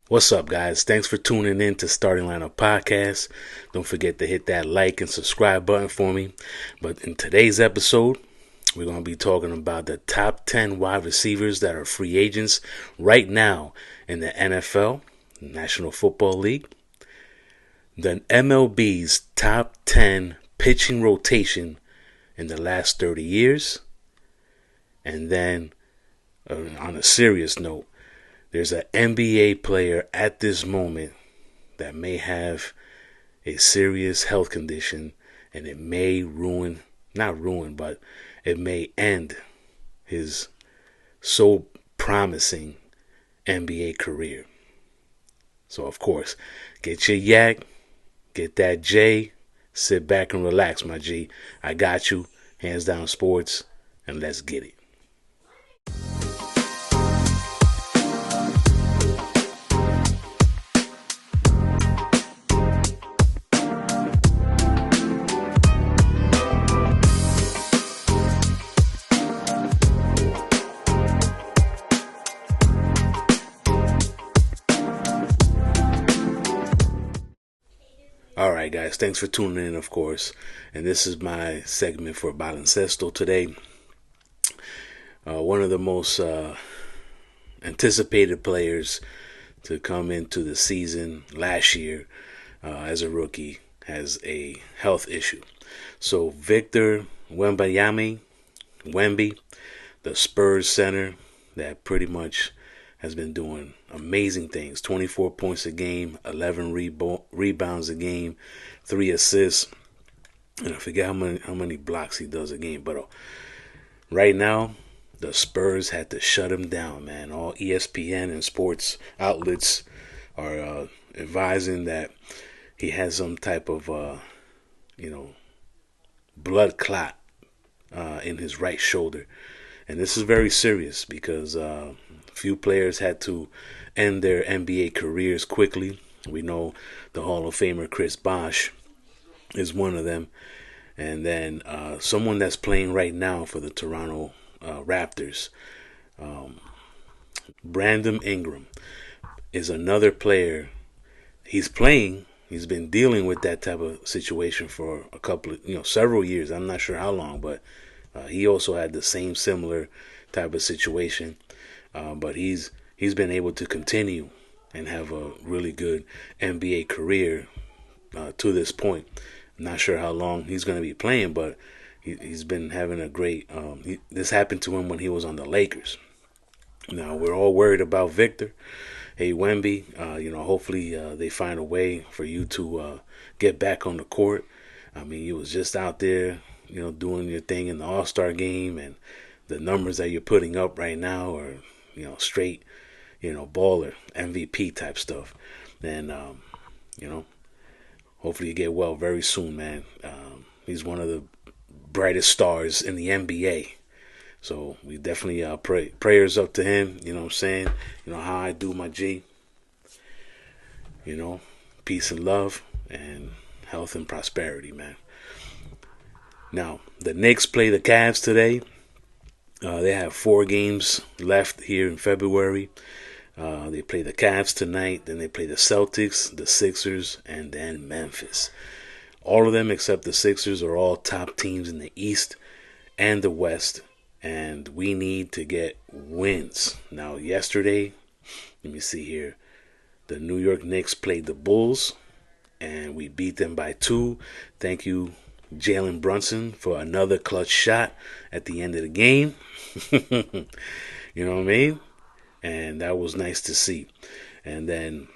What's up, guys? Thanks for tuning in to Starting Lineup Podcast. Don't forget to hit that like and subscribe button for me. But in today's episode, we're going to be talking about the top 10 wide receivers that are free agents right now in the NFL, National Football League, the MLB's top 10 pitching rotation in the last 30 years, and then on a serious note, there's an NBA player at this moment that may have a serious health condition and it may not ruin, but it may end his so promising NBA career. So, of course, get your yak, get that J, sit back and relax, my G. I got you, hands down sports, and let's get it. All right, guys, thanks for tuning in, of course. And this is my segment for Baloncesto today. One of the most anticipated players to come into the season last year as a rookie has a health issue. So Victor Wembanyama, Wemby, the Spurs center that pretty much has been doing amazing things. 24 points a game, 11 rebounds a game, 3 assists, and I forget how many blocks he does a game. But right now, the Spurs had to shut him down, man. All ESPN and sports outlets are advising that he has some type of, blood clot in his right shoulder. And this is very serious because few players had to end their NBA careers quickly. We know the Hall of Famer Chris Bosh is one of them. And then someone that's playing right now for the Toronto Raptors, Brandon Ingram, is another player. He's playing. He's been dealing with that type of situation for a couple of, several years. I'm not sure how long, but he also had the same similar type of situation. But he's been able to continue and have a really good NBA career to this point. I'm not sure how long he's going to be playing, but he's been having a great. This happened to him when he was on the Lakers. Now we're all worried about Victor. Hey Wemby, hopefully they find a way for you to get back on the court. I mean, you was just out there, doing your thing in the All-Star game, and the numbers that you're putting up right now are, straight, baller, MVP type stuff. And hopefully you get well very soon, man. He's one of the brightest stars in the NBA. So we definitely prayers up to him. You know what I'm saying? You know how I do, my G. Peace and love and health and prosperity, man. Now, the Knicks play the Cavs today. They have 4 games left here in February. They play the Cavs tonight. Then they play the Celtics, the Sixers, and then Memphis. All of them except the Sixers are all top teams in the East and the West. And we need to get wins. Now, yesterday, let me see here. The New York Knicks played the Bulls, and we beat them by 2. Thank you, Jalen Brunson, for another clutch shot at the end of the game. You know what I mean? And that was nice to see. And then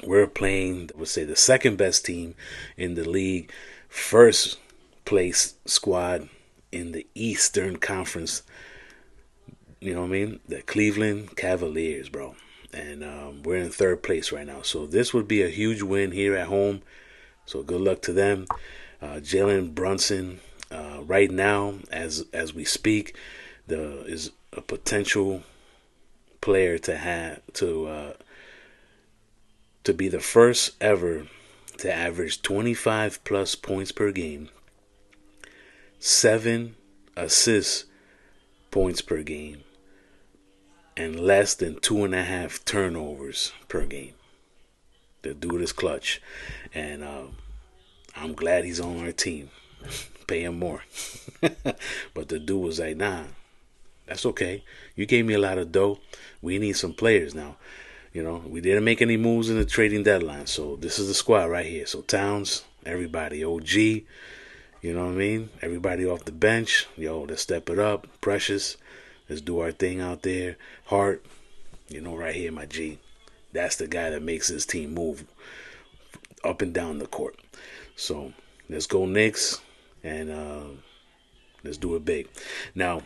we're playing, I would say, the second best team in the league, first place squad in the Eastern Conference. You know what I mean? The Cleveland Cavaliers, bro. And we're in third place right now. So this would be a huge win here at home. So good luck to them. Jalen Brunson, right now, as we speak, is a potential player to be the first ever to average 25 plus points per game, 7 assists points per game, and less than 2.5 turnovers per game. The dude is clutch, and I'm glad he's on our team. Pay him more. But the dude was like, nah, that's okay. You gave me a lot of dough. We need some players now. We didn't make any moves in the trading deadline, so this is the squad right here. So Towns, everybody, OG, you know what I mean? Everybody off the bench, let's step it up. Precious, let's do our thing out there. Hart, right here, my G. That's the guy that makes this team move up and down the court. So let's go Knicks, and let's do it big. Now,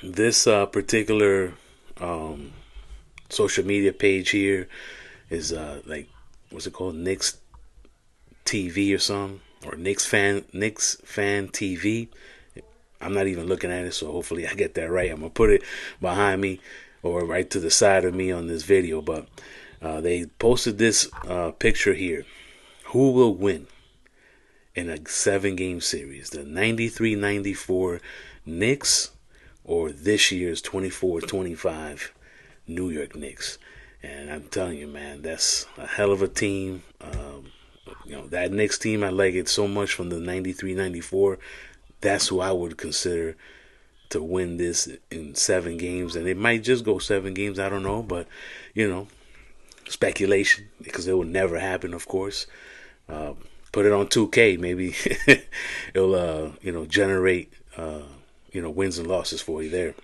this particular social media page here is like, what's it called? Knicks TV or something, or Knicks fan TV. I'm not even looking at it, so hopefully I get that right. I'm gonna put it behind me or right to the side of me on this video. But they posted this picture here. Who will win in a 7-game series? The 93-94 Knicks or this year's 24-25 New York Knicks? And I'm telling you, man, that's a hell of a team. That Knicks team, I like it so much from the 93-94. That's who I would consider to win this in 7 games. And it might just go 7 games, I don't know. But, speculation, because it will never happen, of course. Put it on 2K, maybe it'll generate wins and losses for you there.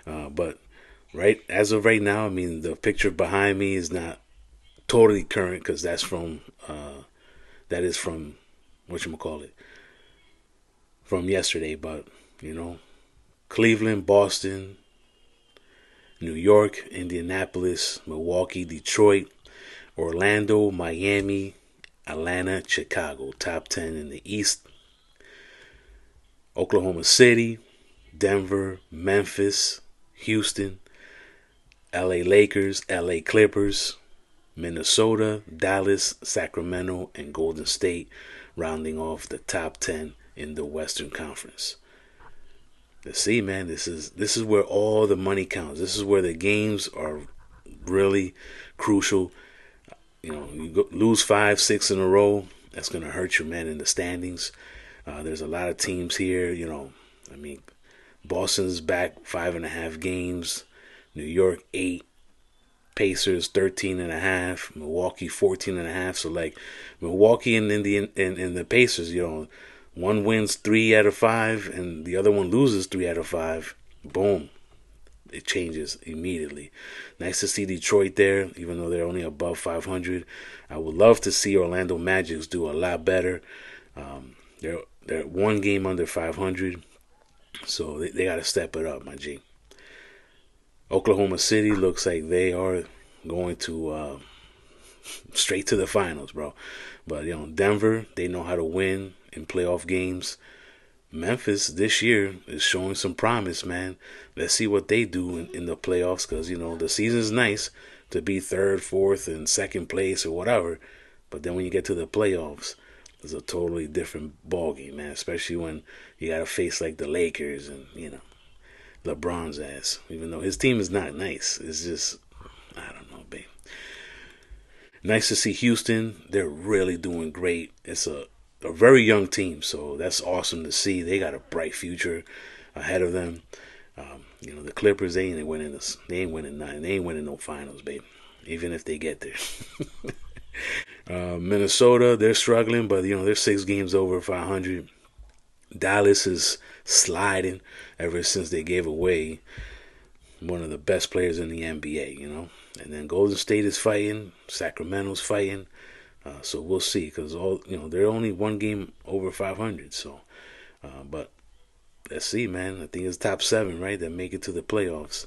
But right as of right now, I mean, the picture behind me is not totally current, because that is from whatchamacallit, from yesterday. But Cleveland, Boston, New York, Indianapolis, Milwaukee, Detroit, Orlando, Miami, Atlanta, Chicago, top 10 in the East. Oklahoma City, Denver, Memphis, Houston, LA Lakers, LA Clippers, Minnesota, Dallas, Sacramento, and Golden State, rounding off the top 10 in the Western Conference. Let's see, man. This is where all the money counts. This is where the games are really crucial. You lose 5-6 in a row, that's going to hurt you, man, in the standings. There's a lot of teams here. I mean, Boston's back 5.5 games. New York 8. Pacers 13.5. Milwaukee 14.5. So like Milwaukee and the Pacers, one wins 3 out of 5 and the other one loses 3 out of 5. Boom. It changes immediately. Nice to see Detroit there, even though they're only above 500. I would love to see Orlando Magic do a lot better. They're 1 game under 500, so they got to step it up, my G. Oklahoma City looks like they are going to straight to the finals, bro. But Denver, they know how to win in playoff games. Memphis this year is showing some promise, man. Let's see what they do in the playoffs, because the season's nice to be 3rd, 4th, and 2nd place or whatever, but then when you get to the playoffs, it's a totally different ballgame, man. Especially when you got to face like the Lakers and LeBron's ass. Even though his team is not nice, it's just, I don't know, babe. Nice to see Houston. They're really doing great. It's a very young team, so that's awesome to see. They got a bright future ahead of them. The Clippers, they ain't winning this. They ain't winning nothing. They ain't winning no finals, babe. Even if they get there. Minnesota, they're struggling, but they're 6 games over 500. Dallas is sliding ever since they gave away one of the best players in the NBA. And then Golden State is fighting. Sacramento's fighting. So we'll see, because they're only 1 game over 500. So, but let's see, man. I think it's top 7, right, that make it to the playoffs.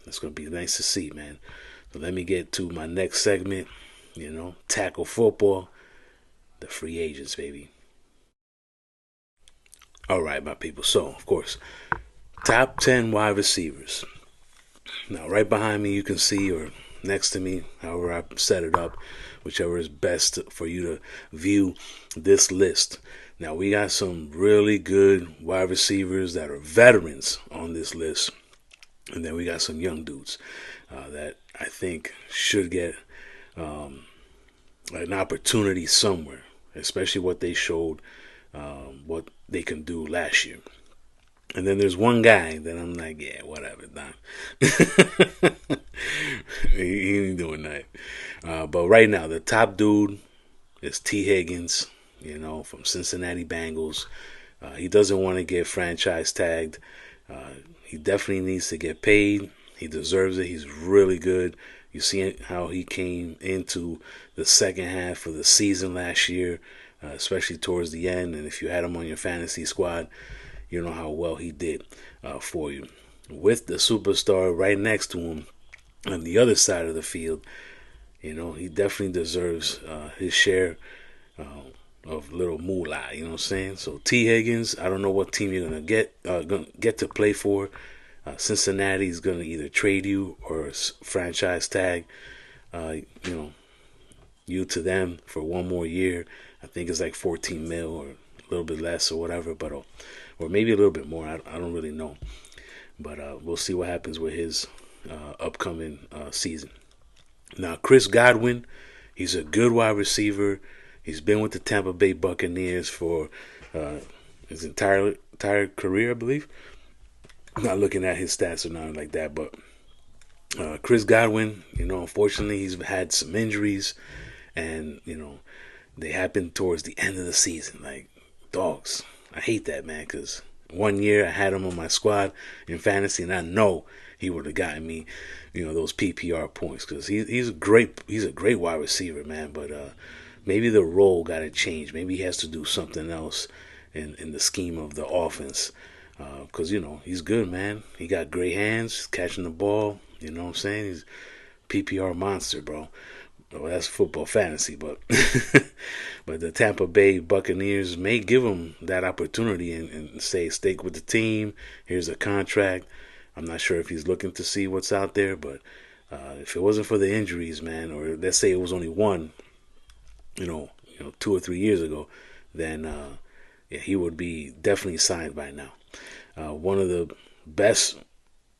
It's gonna be nice to see, man. So let me get to my next segment. Tackle football, the free agents, baby. All right, my people. So, of course, top 10 wide receivers. Now, right behind me, you can see, or next to me, however I set it up, whichever is best for you to view this list. Now, we got some really good wide receivers that are veterans on this list. And then we got some young dudes that I think should get an opportunity somewhere, especially what they showed, what they can do last year. And then there's one guy that I'm like, yeah, whatever, Don. He ain't doing that. But right now, the top dude is T. Higgins, from Cincinnati Bengals. He doesn't want to get franchise tagged. He definitely needs to get paid. He deserves it. He's really good. You see how he came into the second half of the season last year, especially towards the end. And if you had him on your fantasy squad, you know how well he did for you. With the superstar right next to him on the other side of the field, he definitely deserves his share of little moolah. You know what I'm saying? So T. Higgins, I don't know what team you're gonna get to play for. Cincinnati is gonna either trade you or franchise tag, you to them for one more year. I think it's like 14 mil or a little bit less or whatever, but or maybe a little bit more. I don't really know, but we'll see what happens with his upcoming season. Now, Chris Godwin, he's a good wide receiver. He's been with the Tampa Bay Buccaneers for his entire career, I believe. I'm not looking at his stats or nothing like that, but Chris Godwin, unfortunately, he's had some injuries, and they happened towards the end of the season. Like, dogs, I hate that, man, because one year I had him on my squad in fantasy, and I know he would have gotten me, those PPR points, because he's a great wide receiver, man. But maybe the role got to change. Maybe he has to do something else in the scheme of the offense, because he's good, man. He got great hands, catching the ball. You know what I'm saying? He's PPR monster, bro. Well, that's football fantasy, but but the Tampa Bay Buccaneers may give him that opportunity and say, stick with the team. Here's a contract. I'm not sure if he's looking to see what's out there, but if it wasn't for the injuries, man, or let's say it was only one, 2 or 3 years ago, then yeah, he would be definitely signed by now. One of the best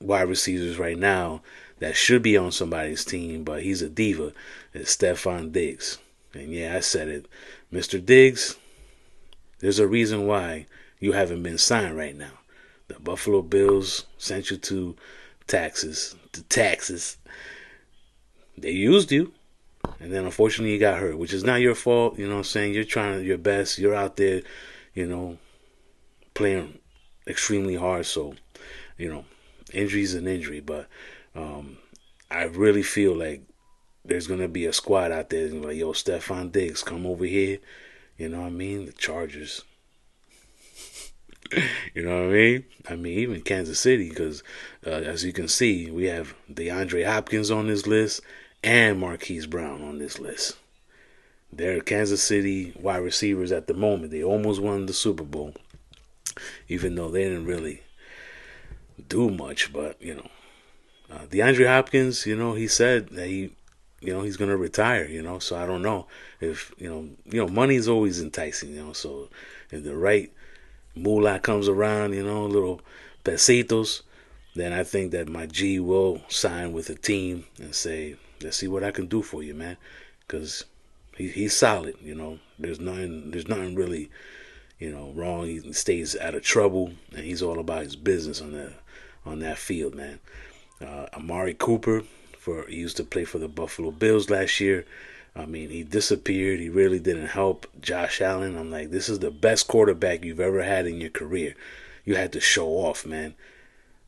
wide receivers right now that should be on somebody's team, but he's a diva, is Stefon Diggs. And yeah, I said it. Mr. Diggs, there's a reason why you haven't been signed right now. The Buffalo Bills sent you to Texas. They used you, and then unfortunately you got hurt, which is not your fault. You know what I'm saying? You're trying your best. You're out there, playing extremely hard. So, injury is an injury, but I really feel like there's gonna be a squad out there like, yo, Stefon Diggs, come over here. You know what I mean? The Chargers. You know what I mean? I mean, even Kansas City, because as you can see, we have DeAndre Hopkins on this list and Marquise Brown on this list. They're Kansas City wide receivers at the moment. They almost won the Super Bowl, even though they didn't really do much. But DeAndre Hopkins, he said that he's gonna retire. So I don't know if money is always enticing. So if the right moolah comes around, little pesitos, then I think that my G will sign with a team and say, let's see what I can do for you, man. Because he's solid, There's nothing really, wrong. He stays out of trouble, and he's all about his business on that field, man. Amari Cooper, he used to play for the Buffalo Bills last year. I mean, he disappeared. He really didn't help Josh Allen. I'm like, this is the best quarterback you've ever had in your career. You had to show off, man.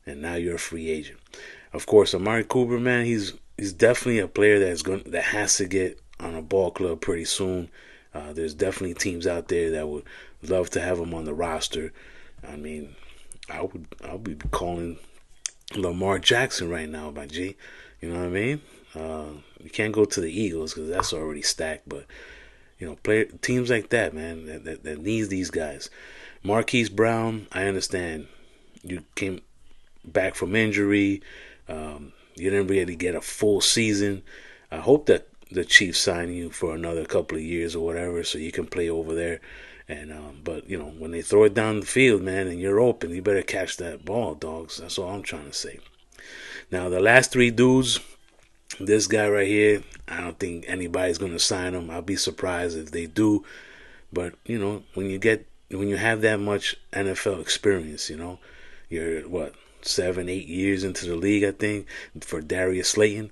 And now you're a free agent. Of course, Amari Cooper, man, he's definitely a player that has to get on a ball club pretty soon. There's definitely teams out there that would love to have him on the roster. I mean, I'll be calling Lamar Jackson right now, my G. You know what I mean? You can't go to the Eagles because that's already stacked, but teams like that, man, that needs these guys. Marquise Brown, I understand you came back from injury. You didn't really get a full season. I hope that the Chiefs sign you for another couple of years or whatever, so you can play over there. And but when they throw it down the field, man, and you're open, you better catch that ball, dogs. That's all I'm trying to say. Now the last three dudes, this guy right here, I don't think anybody's gonna sign him. I'll be surprised if they do. But when you have that much NFL experience, you're what 7, 8 years into the league, I think, for Darius Slayton.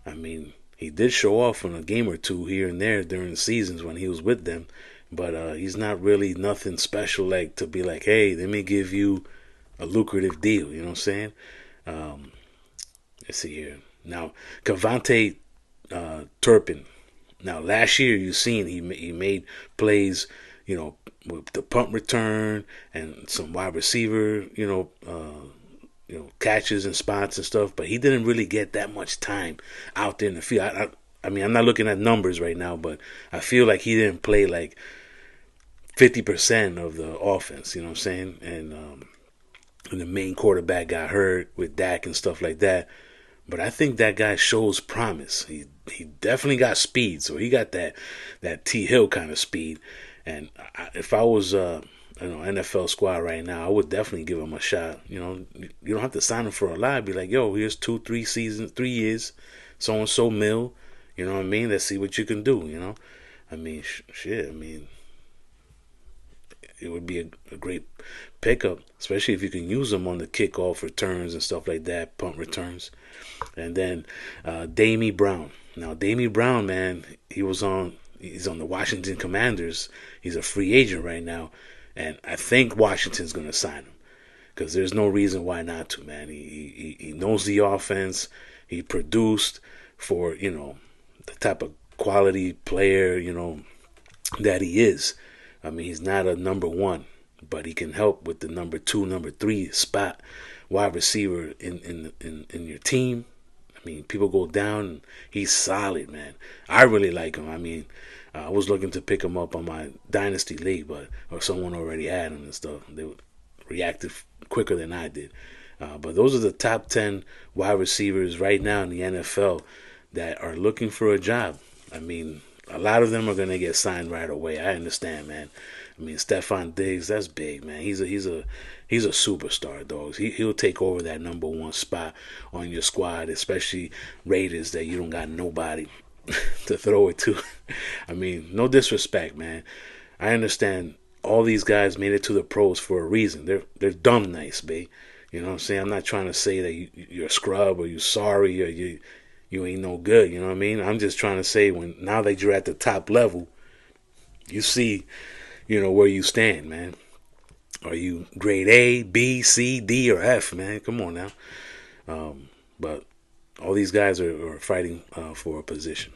I mean, he did show off on a game or two here and there during the seasons when he was with them, but he's not really nothing special like to be like, hey, let me give you a lucrative deal. You know what I'm saying? Um, let's see here. Now, Cavante Turpin. Now, last year you seen he made plays, with the punt return and some wide receiver, catches and spots and stuff. But he didn't really get that much time out there in the field. I mean, I'm not looking at numbers right now, but I feel like he didn't play like 50% of the offense. You know what I'm saying? And the main quarterback got hurt with Dak and stuff like that. But I think that guy shows promise. He definitely got speed, so he got that T Hill kind of speed. And if I was NFL squad right now, I would definitely give him a shot. You don't have to sign him for a lot. Be like, yo, here's 3 years, so and so mil. You know what I mean? Let's see what you can do. I mean, shit. I mean, it would be a great pickup, especially if you can use them on the kickoff returns and stuff like that, punt returns. And then Damie Brown. Now, Damie Brown, man, he's on the Washington Commanders. He's a free agent right now, and I think Washington's going to sign him because there's no reason why not to, man. He knows the offense. He produced for the type of quality player that he is. I mean, he's not a number one, but he can help with the number 2, number 3 spot wide receiver in your team. I mean, people go down, and he's solid, man. I really like him. I mean, I was looking to pick him up on my Dynasty League, or someone already had him and stuff. They reacted quicker than I did. But those are the top 10 wide receivers right now in the NFL that are looking for a job. I mean, a lot of them are going to get signed right away. I understand, man. I mean, Stephon Diggs, that's big, man. He's a superstar, dogs. He'll take over that number 1 spot on your squad, especially Raiders that you don't got nobody to throw it to. I mean, no disrespect, man. I understand all these guys made it to the pros for a reason. They're dumb nice, babe. You know what I'm saying? I'm not trying to say that you're a scrub or you're sorry or you ain't no good. You know what I mean? I'm just trying to say now that you're at the top level, you see, where you stand, man. Are you grade A, B, C, D, or F, man? Come on now. But all these guys are fighting for a position.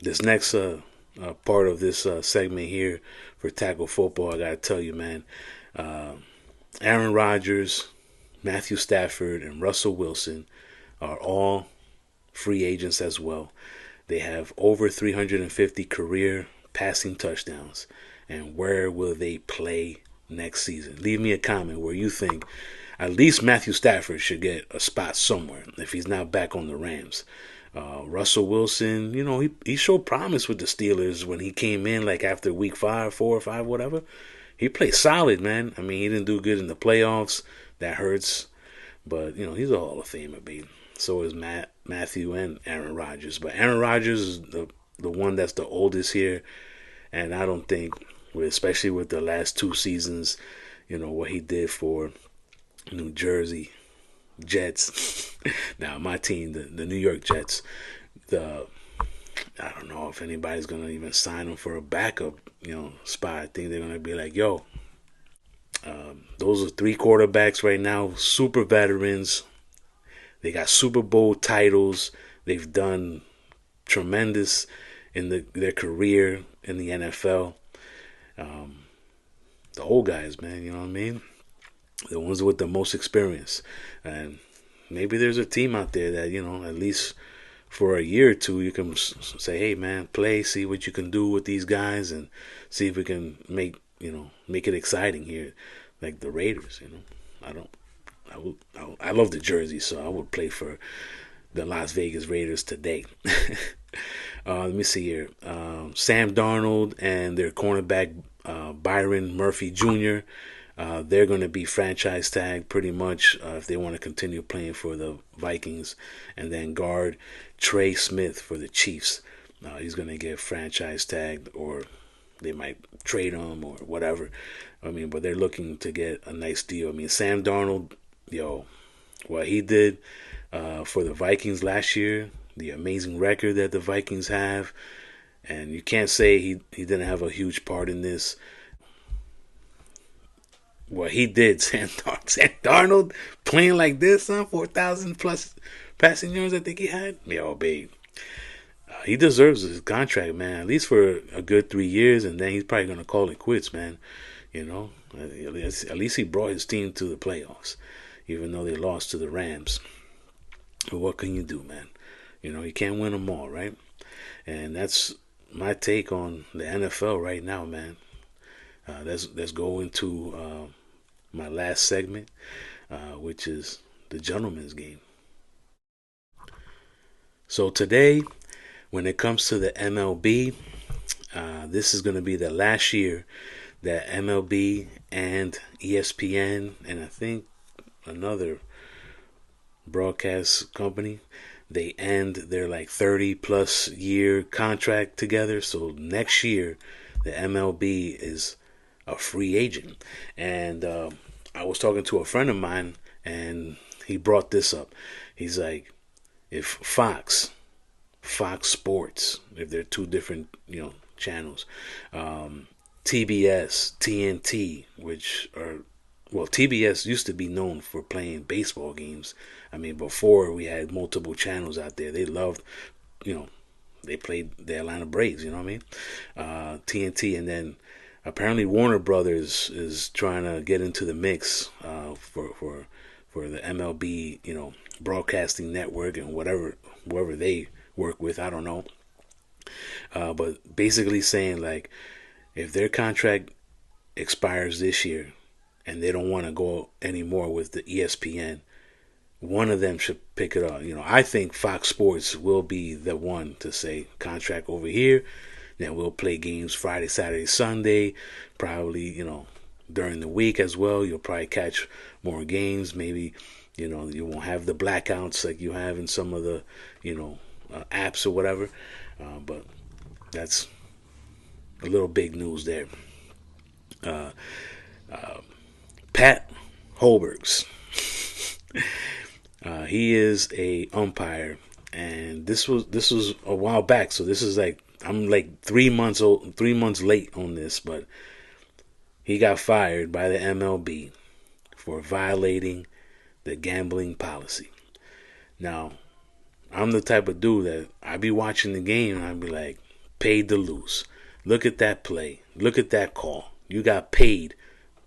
This next part of this segment here for Tackle Football, I got to tell you, man, Aaron Rodgers, Matthew Stafford, and Russell Wilson are all free agents as well. They have over 350 career passing touchdowns. And where will they play next season? Leave me a comment where you think at least Matthew Stafford should get a spot somewhere if he's not back on the Rams. Russell Wilson, he showed promise with the Steelers when he came in, like after week 5, 4 or 5, whatever. He played solid, man. I mean, he didn't do good in the playoffs. That hurts. But, he's a Hall of Famer, baby. So is Matthew and Aaron Rodgers. But Aaron Rodgers is the one that's the oldest here. And I don't think, especially with the last 2 seasons, what he did for New Jersey Jets. Now, my team, the New York Jets, I don't know if anybody's going to even sign him for a backup, spot. I think they're going to be like, yo, those are 3 quarterbacks right now, super veterans. They got Super Bowl titles. They've done tremendous in their career in the NFL. The old guys, man, you know what I mean? The ones with the most experience. And maybe there's a team out there that, at least for a year or 2, you can say, hey, man, play, see what you can do with these guys and see if we can make it exciting here. Like the Raiders, I love the jersey, so I would play for the Las Vegas Raiders today. Let me see here. Sam Darnold and their cornerback Byron Murphy Jr. They're going to be franchise tagged pretty much if they want to continue playing for the Vikings. And then guard Trey Smith for the Chiefs. He's going to get franchise tagged, or they might trade him or whatever. I mean, but they're looking to get a nice deal. I mean, Sam Darnold, what he did for the Vikings last year, the amazing record that the Vikings have, and you can't say he didn't have a huge part in this. What he did, Sam Darnold playing like this, 4,000 plus passing yards I think he had. Babe. He deserves his contract, man. At least for a good 3 years, and then he's probably gonna call it quits, man. At least he brought his team to the playoffs, even though they lost to the Rams. But what can you do, man? You can't win them all, right? And that's my take on the NFL right now, man. Let's go into my last segment, which is the gentleman's game. So today, when it comes to the MLB, this is going to be the last year that MLB and ESPN and I think another broadcast company, they end their 30 plus year contract together. So next year, the MLB is a free agent. And I was talking to a friend of mine, and he brought this up. He's like, if Fox Sports, if they're two different channels, TBS, TNT, which are, well, TBS used to be known for playing baseball games. I mean, before we had multiple channels out there, they loved, they played the Atlanta Braves, you know what I mean? TNT, and then apparently Warner Brothers is trying to get into the mix for the MLB, broadcasting network and whoever they work with, I don't know. But basically saying if their contract expires this year and they don't want to go anymore with the ESPN, one of them should pick it up. I think Fox Sports will be the one to say contract over here. Then we'll play games Friday, Saturday, Sunday, probably, during the week as well. You'll probably catch more games. Maybe, you won't have the blackouts like you have in some of the, apps or whatever. But that's a little big news there. Pat Holbergs. He is a umpire, and this was a while back. So this is I'm 3 months old, 3 months late on this, but he got fired by the MLB for violating the gambling policy. Now, I'm the type of dude that I be watching the game and I'd be like, paid to lose. Look at that play. Look at that call. You got paid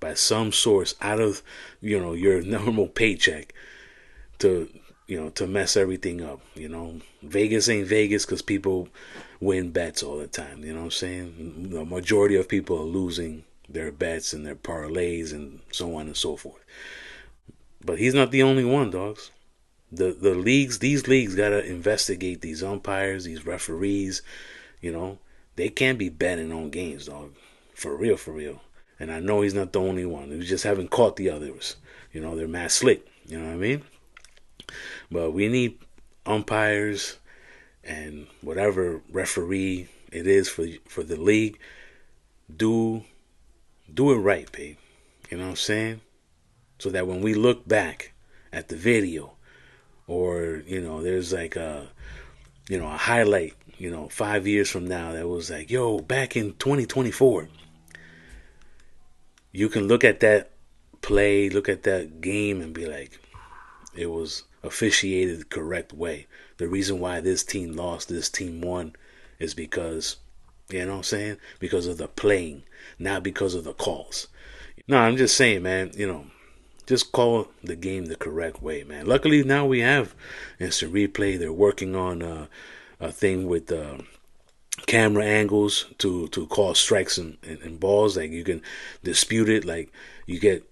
by some source out of, your normal paycheck to mess everything up. Vegas ain't Vegas because people win bets all the time. You know what I'm saying? The majority of people are losing their bets and their parlays and so on and so forth. But he's not the only one, dogs. These leagues gotta investigate these umpires, these referees. They can't be betting on games, dog. For real. And I know he's not the only one. We just haven't caught the others. They're mad slick. You know what I mean? But we need umpires and whatever referee it is for the league. Do it right, babe. You know what I'm saying? So that when we look back at the video, or there's a highlight 5 years from now that was back in 2024, you can look at that play, look at that game and be like, it was officiated the correct way. The reason why this team lost, this team won, is because, because of the playing, not because of the calls. No, I'm just saying, man, just call the game the correct way, man. Luckily, now we have instant replay. They're working on a thing with camera angles to call strikes and balls. You can dispute it. You get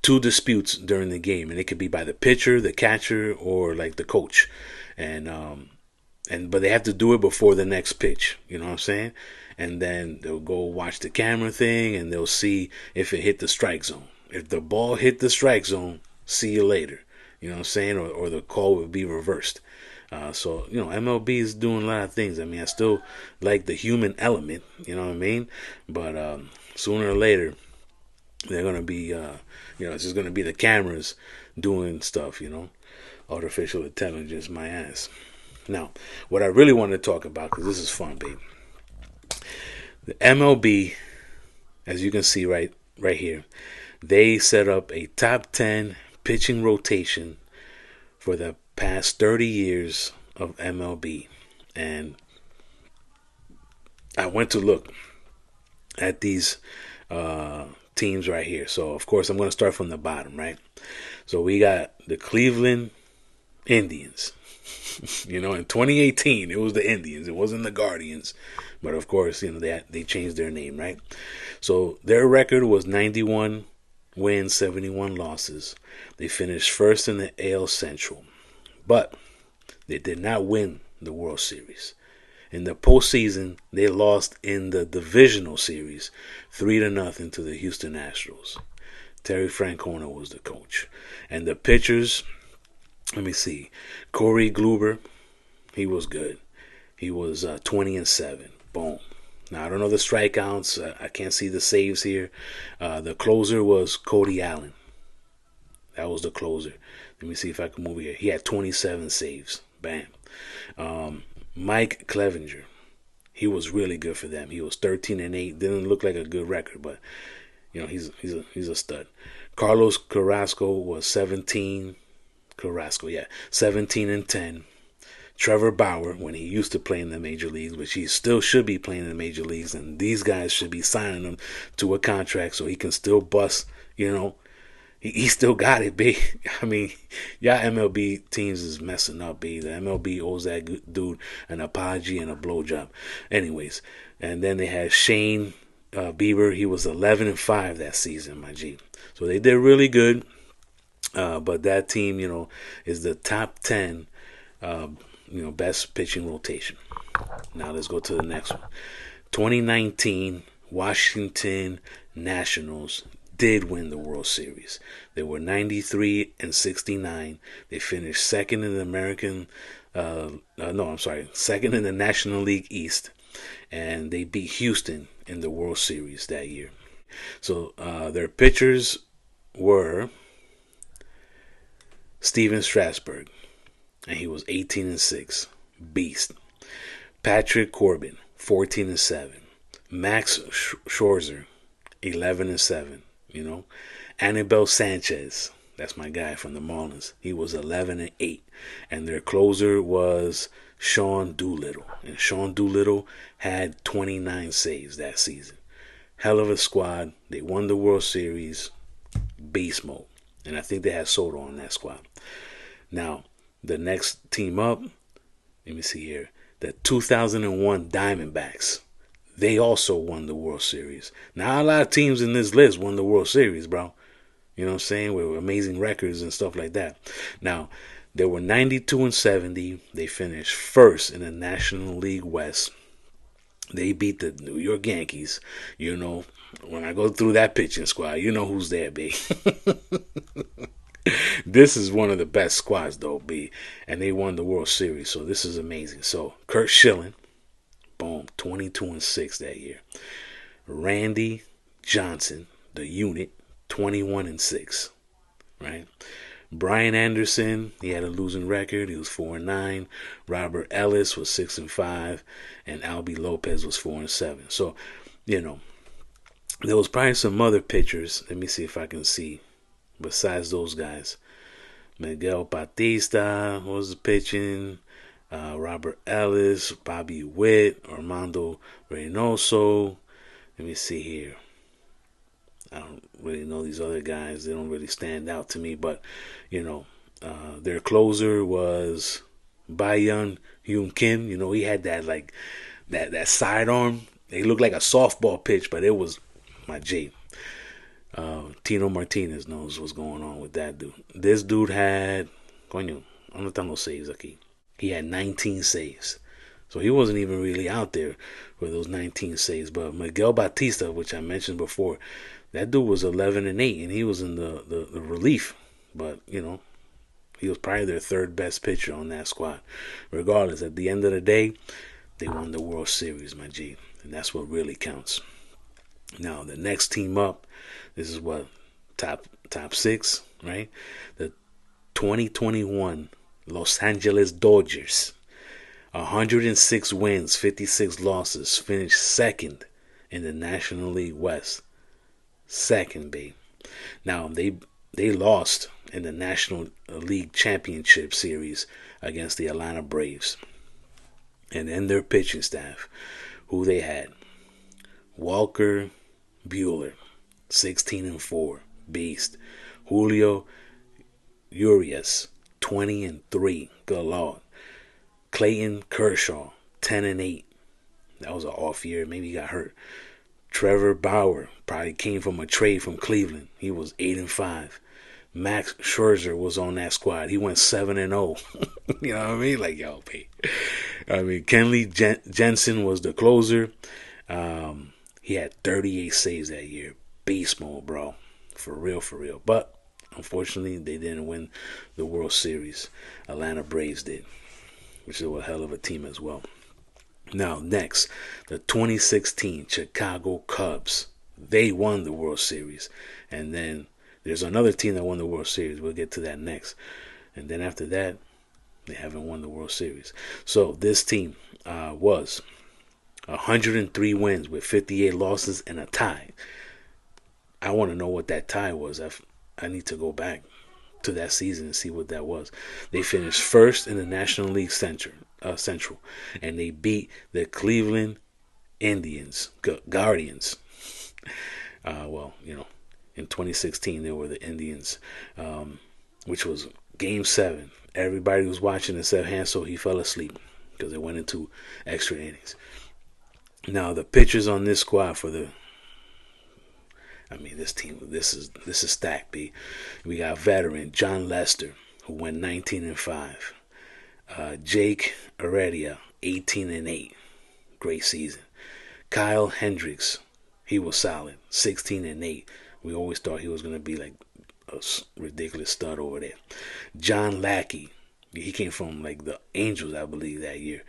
2 disputes during the game, and it could be by the pitcher, the catcher, or the coach. But they have to do it before the next pitch. You know what I'm saying? And then they'll go watch the camera thing, and they'll see if it hit the strike zone. If the ball hit the strike zone, see you later. You know what I'm saying? Or the call would be reversed. So, MLB is doing a lot of things. I mean, I still like the human element, you know what I mean? But sooner or later, they're going to be, it's just going to be the cameras doing stuff, Artificial intelligence, my ass. Now, what I really want to talk about, because this is fun, babe. The MLB, as you can see right here, they set up a top 10 pitching rotation for the past 30 years of MLB. And I went to look at these teams right here. So, of course, I'm going to start from the bottom, right? So we got the Cleveland Indians. In 2018, it was the Indians. It wasn't the Guardians. But, of course, they changed their name, right? So their record was 91 wins, 71 losses. They finished first in the AL Central. But they did not win the World Series. In the postseason, they lost in the divisional series 3-0 to the Houston Astros. Terry Francona was the coach. And the pitchers, let me see. Corey Kluber, he was good. He was 20-7. Boom. Now, I don't know the strikeouts. I can't see the saves here. The closer was Cody Allen. That was the closer. Let me see if I can move here. He had 27 saves. Bam. Mike Clevinger. He was really good for them. He was 13-8. Didn't look like a good record, but he's a stud. Carlos Carrasco was 17. 17-10. Trevor Bauer, when he used to play in the major leagues, which he still should be playing in the major leagues, and these guys should be signing him to a contract so he can still bust, He still got it, B. I mean, y'all MLB teams is messing up, B. The MLB owes that dude an apology and a blowjob. Anyways, and then they had Shane Bieber. He was 11-5 that season, my G. So they did really good. But that team, is the top 10, best pitching rotation. Now let's go to the next one. 2019 Washington Nationals did win the World Series. They were 93-69. They finished second in the second in the National League East, and they beat Houston in the World Series that year. So their pitchers were Steven Strasburg, and he was 18-6, beast. Patrick Corbin, 14-7. Max Scherzer, 11-7. Anibal Sanchez, that's my guy from the Marlins. He was 11-8, and their closer was Sean Doolittle, and Sean Doolittle had 29 saves that season. Hell of a squad. They won the World Series. Beast mode, and I think they had Soto on that squad. Now, the next team up, let me see here, the 2001 Diamondbacks. They also won the World Series. Now, a lot of teams in this list won the World Series, bro. You know what I'm saying? With amazing records and stuff like that. Now, they were 92-70. They finished first in the National League West. They beat the New York Yankees. When I go through that pitching squad, you know who's there, B. This is one of the best squads, though, B. And they won the World Series, so this is amazing. So, Curt Schilling, boom, 22-6 that year. Randy Johnson, the unit, 21-6, right? Brian Anderson, he had a losing record. He was 4-9. Robert Ellis was 6-5, and Albie Lopez was 4-7. So, there was probably some other pitchers. Let me see if I can see. Besides those guys, Miguel Batista was pitching. Robert Ellis, Bobby Witt, Armando Reynoso. Let me see here. I don't really know these other guys. They don't really stand out to me. But, their closer was Byung Hyun Kim. He had that, that sidearm. It looked like a softball pitch, but it was my G. Tino Martinez knows what's going on with that dude. This dude had, anotando saves aquí. He had 19 saves. So he wasn't even really out there for those 19 saves. But Miguel Batista, which I mentioned before, That dude was 11-8, and he was in the relief. But he was probably their third best pitcher on that squad. Regardless, at the end of the day, they won the World Series, my G, and that's what really counts. Now the next team up, this is what top six, right? The 2021 Los Angeles Dodgers, 106 wins, 56 losses, finished second in the National League West. Second, babe. Now they lost in the National League Championship Series against the Atlanta Braves. And in their pitching staff, who they had: Walker Buehler, 16-4, beast. Julio Urias, 20-3, good lord. Clayton Kershaw, 10-8. That was an off year. Maybe he got hurt. Trevor Bauer probably came from a trade from Cleveland. He was 8-5. Max Scherzer was on that squad. He went 7-0. You know what I mean? Like, yo, pay. I mean, Kenley Jensen was the closer. He had 38 saves that year. Beast mode, bro. For real, for real. But unfortunately, they didn't win the World Series. Atlanta Braves did, which is a hell of a team as well. Now, next, the 2016 Chicago Cubs. They won the World Series. And then there's another team that won the World Series. We'll get to that next. And then after that, they haven't won the World Series. So this team was 103 wins with 58 losses and a tie. I want to know what that tie was. I need to go back to that season and see what that was. They finished first in the National League Central, and they beat the Cleveland Guardians. In 2016 they were the Indians, which was Game 7. Everybody was watching except Hansel. He fell asleep because it went into extra innings. Now the pitchers on this squad this team, this is stacked, B. We got veteran John Lester, who went 19-5. Jake Heredia, 18-8. Great season. Kyle Hendricks, he was solid, 16-8. We always thought he was going to be like a ridiculous stud over there. John Lackey, he came from like the Angels, I believe, that year,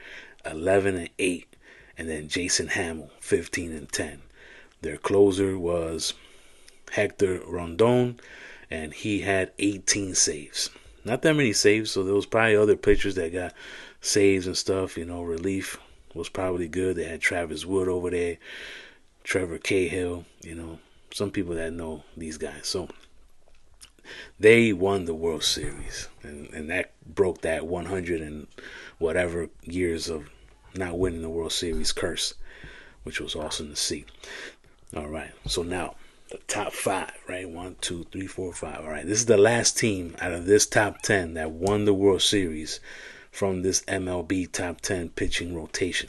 11-8. And then Jason Hamill, 15-10. Their closer was Hector Rondon, and he had 18 saves. Not that many saves, so there was probably other pitchers that got saves and stuff. Relief was probably good. They had Travis Wood over there, Trevor Cahill, some people that know these guys. So they won the World Series, and that broke that 100 and whatever years of not winning the World Series curse, which was awesome to see. All right, so now the top 5, right? 1, 2, 3, 4, 5. All right, this is the last team out of this top 10 that won the World Series from this MLB top 10 pitching rotation.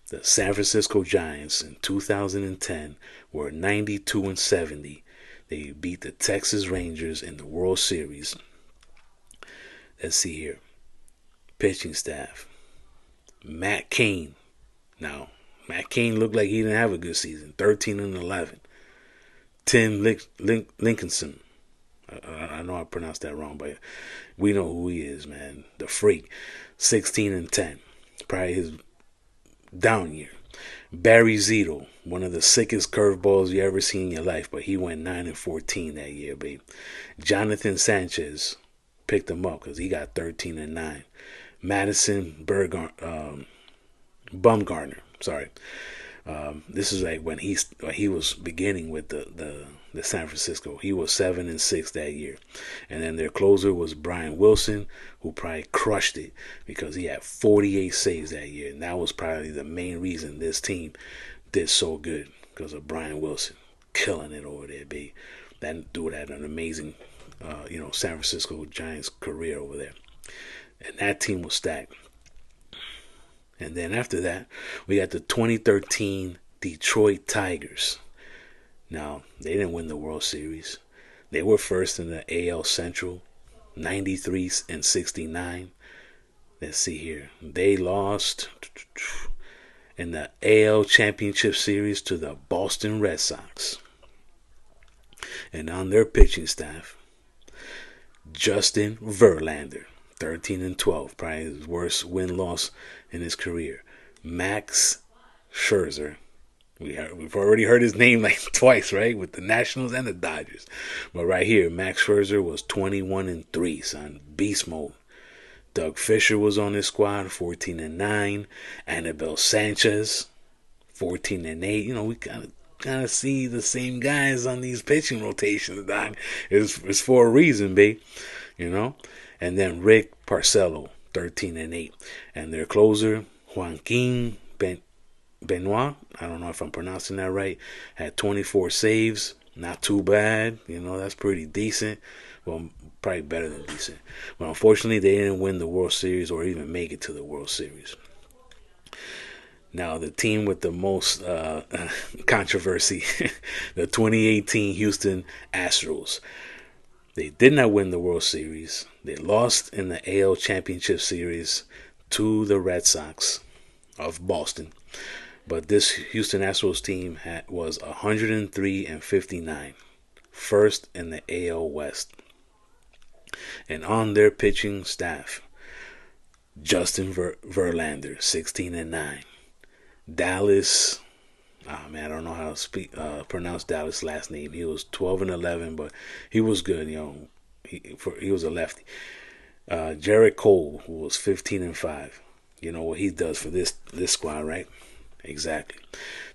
The San Francisco Giants in 2010 were 92-70. They beat the Texas Rangers in the World Series. Let's see here. Pitching staff. Matt Cain. Now, Matt Cain looked like he didn't have a good season. 13-11. Tim Lincolnson. I know I pronounced that wrong, but we know who he is, man. The freak. 16-10. Probably his down year. Barry Zito, one of the sickest curveballs you ever seen in your life, but he went 9-14 that year, babe. Jonathan Sanchez picked him up because he got 13-9. Madison Bumgarner, sorry. This is like when he was beginning with the San Francisco. He was 7-6 that year, and then their closer was Brian Wilson, who probably crushed it because he had 48 saves that year, and that was probably the main reason this team did so good, because of Brian Wilson killing it over there, baby. That dude had an amazing, San Francisco Giants career over there, and that team was stacked. And then after that, we got the 2013 Detroit Tigers. Now, they didn't win the World Series. They were first in the AL Central, 93-69. Let's see here. They lost in the AL Championship Series to the Boston Red Sox. And on their pitching staff, Justin Verlander, 13-12, probably his worst win-loss in his career. Max Scherzer, we've already heard his name like twice, right? With the Nationals and the Dodgers. But right here, Max Scherzer was 21-3, son. Beast mode. Doug Fisher was on his squad, 14-9. Anibal Sanchez, 14-8. You know, we kind of see the same guys on these pitching rotations, Doc. It's for a reason, babe. You know? And then Rick Porcello, 13-8. And their closer, Joaquin Benoit, I don't know if I'm pronouncing that right, had 24 saves. Not too bad. You know, that's pretty decent. Well, probably better than decent. But unfortunately, they didn't win the World Series or even make it to the World Series. Now, the team with the most controversy, the 2018 Houston Astros. They did not win the World Series. They lost in the AL Championship Series to the Red Sox of Boston. But this Houston Astros team was 103-59, first in the AL West. And on their pitching staff, Justin Verlander, 16-9. Dallas, I don't know how to pronounce Dallas' last name. He was 12-11, but he was good. You know, he was a lefty. Jarrett Cole, who was 15-5. You know what he does for this squad, right? Exactly.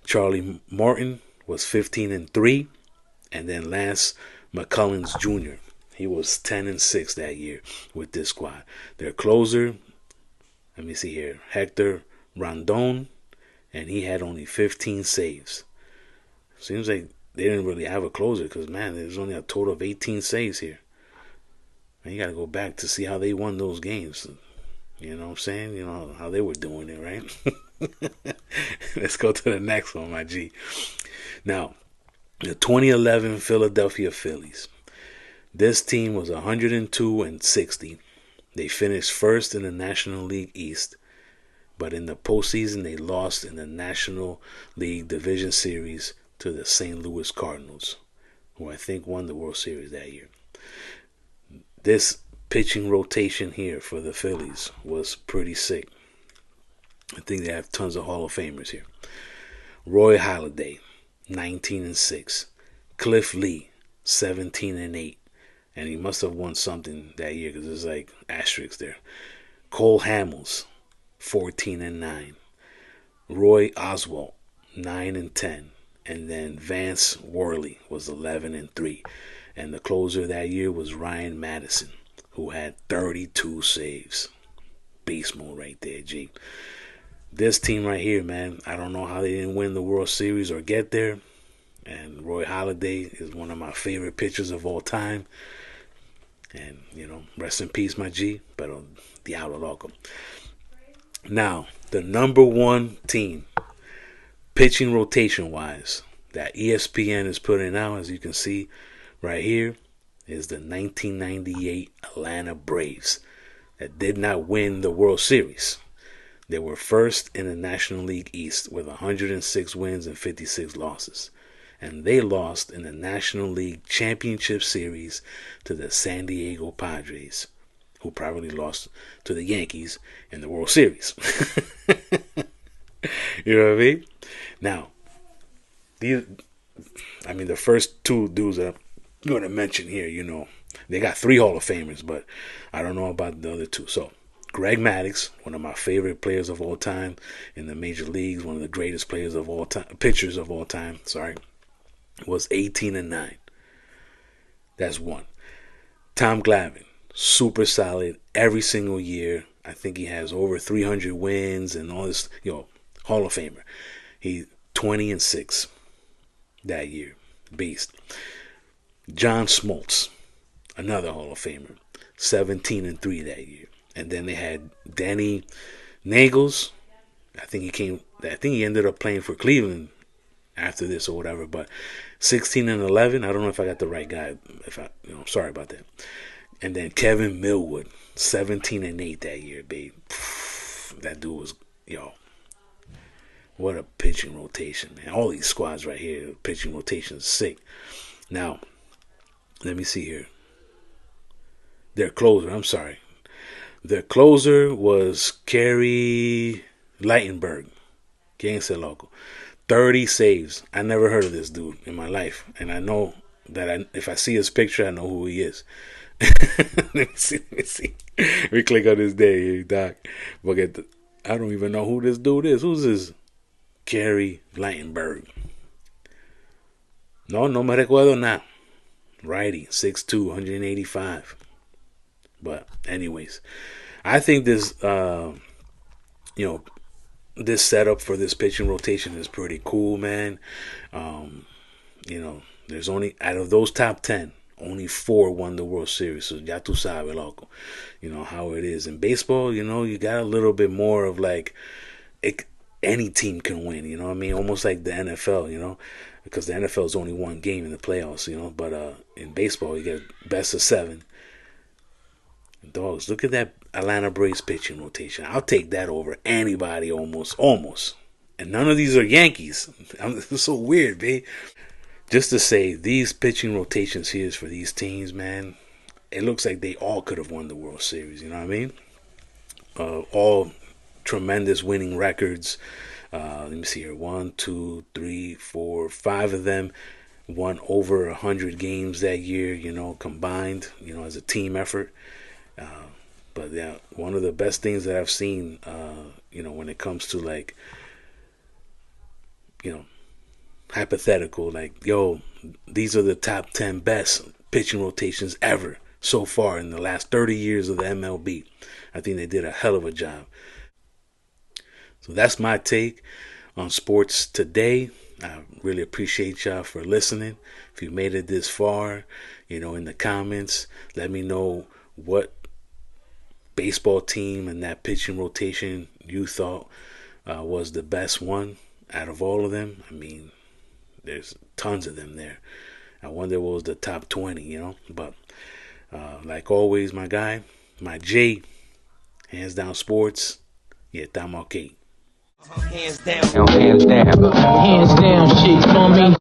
Charlie Morton was 15-3, and then Lance McCullers Jr. He was 10-6 that year with this squad. Their closer, let me see here, Hector Rondon, and he had only 15 saves. Seems like they didn't really have a closer because, man, there's only a total of 18 saves here. And you got to go back to see how they won those games. You know what I'm saying? You know how they were doing it, right? Let's go to the next one, my G. Now, the 2011 Philadelphia Phillies. This team was 102-60. They finished first in the National League East, but in the postseason they lost in the National League Division Series to the St. Louis Cardinals, who I think won the World Series that year. This pitching rotation here for the Phillies was pretty sick. I think they have tons of Hall of Famers here. Roy Halladay, 19-6. Cliff Lee, 17-8. And he must have won something that year because there's like asterisks there. Cole Hamels, 14-9. Roy Oswalt, 9-10. And then Vance Worley was 11-3. And the closer that year was Ryan Madison, who had 32 saves. Beast mode right there, G. This team right here, man, I don't know how they didn't win the World Series or get there. And Roy Halladay is one of my favorite pitchers of all time. And, you know, rest in peace, my G. Pero diablo loco. Now, the number one team, pitching rotation-wise, that ESPN is putting out, as you can see right here, is the 1998 Atlanta Braves that did not win the World Series. They were first in the National League East with 106 wins and 56 losses. And they lost in the National League Championship Series to the San Diego Padres, who probably lost to the Yankees in the World Series. You know what I mean? Now, the first two dudes that I'm going to mention here, you know, they got 3 Hall of Famers, but I don't know about the other 2. So, Greg Maddux, one of my favorite players of all time in the major leagues, one of the greatest players of all time, pitchers of all time, was 18-9. That's one. Tom Glavine, super solid every single year. I think he has over 300 wins and all this, Hall of Famer. He 20-6 that year. Beast. John Smoltz, another Hall of Famer, 17-3 that year. And then they had Danny Nagels. I think he ended up playing for Cleveland after this or whatever, but 16-11. I don't know if I got the right guy. Sorry about that. And then Kevin Millwood, 17-8 that year, babe. That dude was, what a pitching rotation, man. All these squads right here, pitching rotation is sick. Now, Let me see here. Their closer, I'm sorry. Their closer was Kerry Lightenberg. Quien se loco. 30 saves. I never heard of this dude in my life. And I know that if I see his picture, I know who he is. Let me see. Let me see. We click on this day, Doc. I don't even know who this dude is. Who's this? Kerry Lightenberg. No me recuerdo nada. Righty, 6'2", 185. But anyways, I think this, this setup for this pitching rotation is pretty cool, man. There's only, out of those top 10, only 4 won the World Series. So ya tu sabes, loco. You know how it is. In baseball, you got a little bit more of like, any team can win, you know what I mean? Almost like the NFL, because the NFL is only one game in the playoffs, But in baseball, you get best of 7. Dogs, look at that Atlanta Braves pitching rotation. I'll take that over anybody almost. And none of these are Yankees. It's so weird, babe. Just to say, these pitching rotations here for these teams, man, it looks like they all could have won the World Series, you know what I mean? All tremendous winning records. Let me see here. 1, 2, 3, 4, 5 of them won over 100 games that year, combined, as a team effort. But yeah, one of the best things that I've seen, when it comes to like, hypothetical, like, yo, these are the top 10 best pitching rotations ever so far in the last 30 years of the MLB. I think they did a hell of a job. So that's my take on sports today. I really appreciate y'all for listening. If you made it this far, in the comments, let me know what baseball team and that pitching rotation you thought was the best one out of all of them. I mean, there's tons of them there. I wonder what was the top 20, But like always, my guy, my J, Hands Down Sports, yeah, estamos okay. Hands down. Hands down. Hands down, shit, you know what I mean?